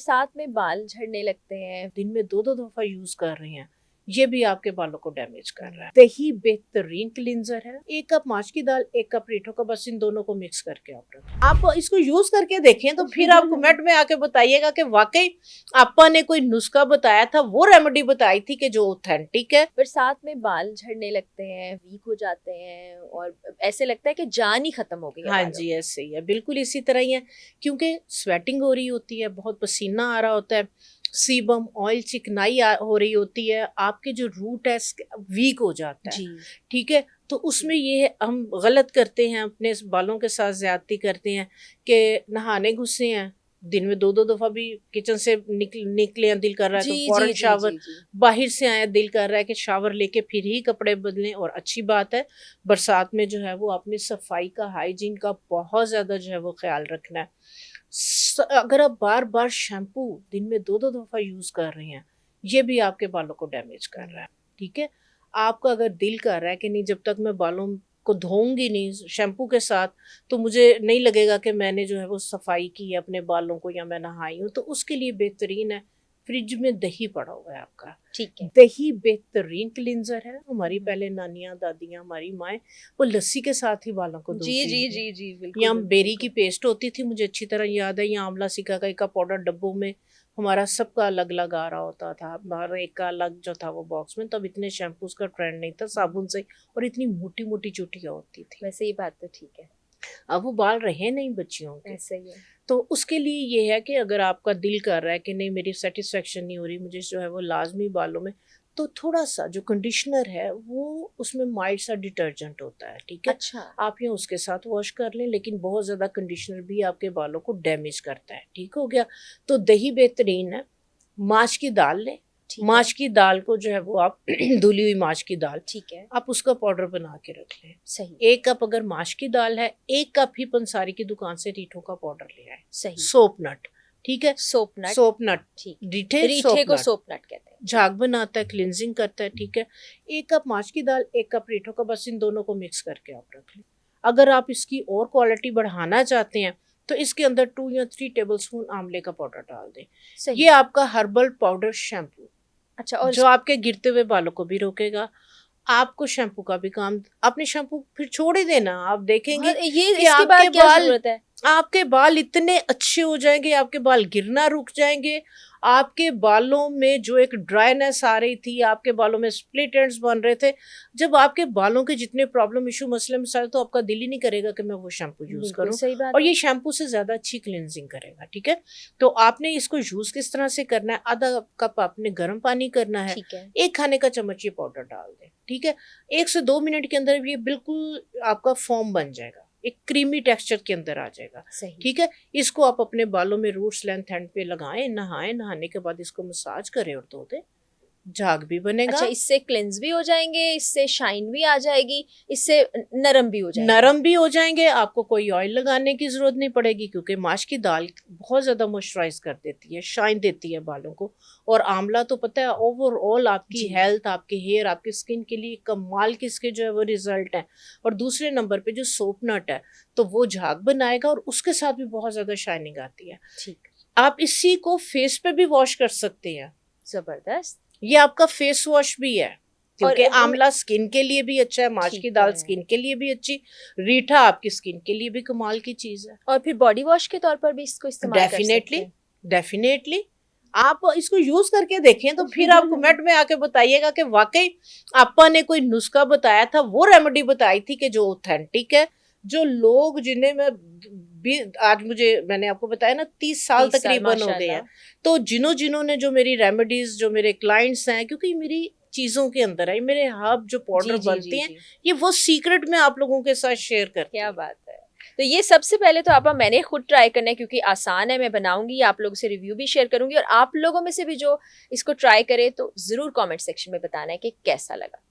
बरसात में बाल झड़ने लगते हैं। दिन में दो दो दफा यूज कर रहे हैं, ये भी आपके बालों को डैमेज कर रहा है। दही बेहतरीन क्लींजर है। 1 कप माश की दाल, 1 कप रीठों का, बस इन दोनों को मिक्स करके आप रखें। आप इसको यूज करके देखें तो फिर आप कमेंट में आके बताइएगा कि वाकई आपा ने कोई नुस्खा बताया था, वो रेमेडी बताई थी कि जो ऑथेंटिक है। बरसात में बाल झड़ने लगते हैं, वीक हो जाते हैं और ऐसे लगता है कि जान ही खत्म हो गई है हाँ बालों जी, की। ऐसे ही है, बिल्कुल इसी तरह ही है, क्योंकि स्वेटिंग हो रही होती है, बहुत पसीना आ रहा होता है, सीबम ऑयल चिकनाई हो रही होती है, आपके जो रूट है वीक हो जाता है। जी। ठीक है, तो उसमें ये हम गलत करते हैं, अपने बालों के साथ ज्यादती करते हैं कि नहाने घुसे हैं, दिन में दो दो दफा भी किचन से निकले हैं, दिल कर रहा है जी तो जी फौरन जी शावर, जी जी। बाहर से आया दिल कर रहा है कि शावर लेके फिर ही कपड़े बदलें। और अच्छी बात है, बरसात में जो है वो अपनी सफाई का, हाइजीन का बहुत ज्यादा जो है वो ख्याल रखना है। अगर आप बार बार शैम्पू दिन में दो दो दफा यूज कर रहे हैं, ये भी आपके बालों को डैमेज कर रहा है। ठीक है, आपका अगर दिल कर रहा है कि नहीं, जब तक मैं बालों को धोऊंगी नहीं शैम्पू के साथ तो मुझे नहीं लगेगा कि मैंने जो है वो सफाई की है अपने बालों को या मैं नहाई हूँ, तो उसके लिए बेहतरीन है, फ्रिज में दही पड़ा हुआ है आपका। ठीक है। दही बेहतरीन क्लींजर है। हमारी पहले नानियां, दादियां, हमारी माएँ वो लस्सी के साथ ही बालों को जी धोती जी थी। जी जी, बिल्कुल या बिल्कुल बेरी की बिल्कुल। पेस्ट होती थी, मुझे अच्छी तरह याद है, या आंवला सिकाकाई का पाउडर डब्बों में हमारा सबका अलग अलग आ रहा होता था, हर एक का अलग जो था वो बॉक्स में। तब इतने शैम्पूज का ट्रेंड नहीं था, साबुन से, और इतनी मोटी मोटी चुटियां होती थी। वैसे ये बात तो ठीक है, अब वो बाल रहे नहीं बच्चियों के। ऐसा ही है। तो उसके लिए ये है कि अगर आपका दिल कर रहा है कि नहीं मेरी सेटिस्फेक्शन नहीं हो रही, मुझे जो है वो लाजमी बालों में, तो थोड़ा सा जो कंडीशनर है वो उसमें माइल्ड सा डिटर्जेंट होता है। ठीक है, अच्छा। आप ये उसके साथ वॉश कर लें, लेकिन बहुत ज़्यादा कंडीशनर भी आपके बालों को डैमेज करता है। ठीक हो गया, तो दही बेहतरीन है। माश की दाल लें, ठीक माश है। की दाल को जो है वो आप धुली हुई माश की दाल, ठीक है। आप उसका पाउडर बना के रख लें। सही। 1 कप अगर माश की दाल है, 1 कप ही पंसारी की दुकान से रीठों का पाउडर ले आए। सही। सोप नट, ठीक है, सोप नट। सोप नट, ठीक। रीठे रीठे सोप को नट, सोप नट कहते हैं। झाग बनाता है, क्लिनजिंग करता है। ठीक है, 1 कप माश की दाल, 1 कप रीठों का, बस इन दोनों को मिक्स करके आप रख लें। अगर आप इसकी और क्वालिटी बढ़ाना चाहते हैं तो इसके अंदर 2 या 3 टेबलस्पून आंवले का पाउडर डाल दें। सही। ये आपका हर्बल पाउडर शैम्पू, अच्छा, और जो आपके गिरते हुए बालों को भी रोकेगा, आपको शैम्पू का भी काम, आपने शैम्पू फिर छोड़ ही देना, आप देखेंगे ये कि इसके बाद क्या जरूरत है? आपके बाल इतने अच्छे हो जाएंगे, आपके बाल गिरना रुक जाएंगे, आपके बालों में जो एक ड्राइनेस आ रही थी, आपके बालों में स्प्लिट एंड्स बन रहे थे, जब आपके बालों के जितने प्रॉब्लम इशू मसले मसाइल, तो आपका दिल ही नहीं करेगा कि मैं वो शैम्पू यूज बिल्कुल करूं, सही बात और है। ये शैम्पू से ज्यादा अच्छी क्लिनजिंग करेगा। ठीक है, तो आपने इसको यूज किस तरह से करना है, आधा कप आपने गर्म पानी करना है, ठीक है। 1 खाने का चम्मच ये पाउडर डाल दें। ठीक है, 1 से 2 मिनट के अंदर ये बिल्कुल आपका फॉर्म बन जाएगा, एक क्रीमी टेक्सचर के अंदर आ जाएगा। सही। ठीक है, इसको आप अपने बालों में रूट्स लेंथ एंड पे लगाएं, नहाएं, नहाने के बाद इसको मसाज करें और धो दें, झाग भी बनेगा। अच्छा, इससे क्लेंस भी हो जाएंगे, इससे शाइन भी आ जाएगी, इससे नरम भी हो जाएंगे। नरम भी हो जाएंगे, आपको कोई ऑयल लगाने की जरूरत नहीं पड़ेगी, क्योंकि माश की दाल बहुत ज्यादा मॉइस्चराइज कर देती है, शाइन देती है बालों को। और आंवला तो पता है ओवरऑल आपकी जी। हेल्थ, आपके हेयर, आपकी स्किन के लिए कमाल के इसके जो है वो रिजल्ट है। और दूसरे नंबर पे जो सोप नट है, तो वो झाग बनाएगा और उसके साथ भी बहुत ज्यादा शाइनिंग आती है। ठीक। आप इसी को फेस पे भी वॉश कर सकते हैं, जबरदस्त। ये आपका फेस वॉश भी है, और क्योंकि आंवला स्किन के लिए भी अच्छा है, माश की ठीक दाल है। स्किन के लिए भी अच्छी, रीठा आपकी स्किन के लिए भी कमाल की चीज है। और फिर बॉडी वॉश के तौर पर भी इसको इस्तेमाल कर सकते डेफिनेटली, हैं। डेफिनेटली, आप इसको यूज करके देखें तो फिर आप कमेंट में आके बताइएगा कि वाकई आपा ने कोई नुस्खा बताया था, वो रेमेडी बताई थी कि जो ऑथेंटिक है, जो लोग जिन्हें मैं भी, आज मैंने आपको बताया ना 30 साल 30 साल, तकरीबन हो गए हैं, माशाल्लाह। तो जिन्होंने जो मेरी रेमेडीज, जो मेरे क्लाइंट्स हैं, क्योंकि मेरी चीजों के अंदर है, मेरे हब जो पाउडर जी जी बनते जी हैं, जी। ये वो सीक्रेट में आप लोगों के साथ शेयर करती क्या हूँ। बात है। तो ये सबसे पहले तो आपा मैंने खुद ट्राई करना है, क्योंकि आसान है, मैं बनाऊंगी, आप लोगों से रिव्यू भी शेयर करूंगी, और आप लोगों में से भी जो इसको ट्राई करे तो जरूर कमेंट सेक्शन में बताना है कि कैसा लगा।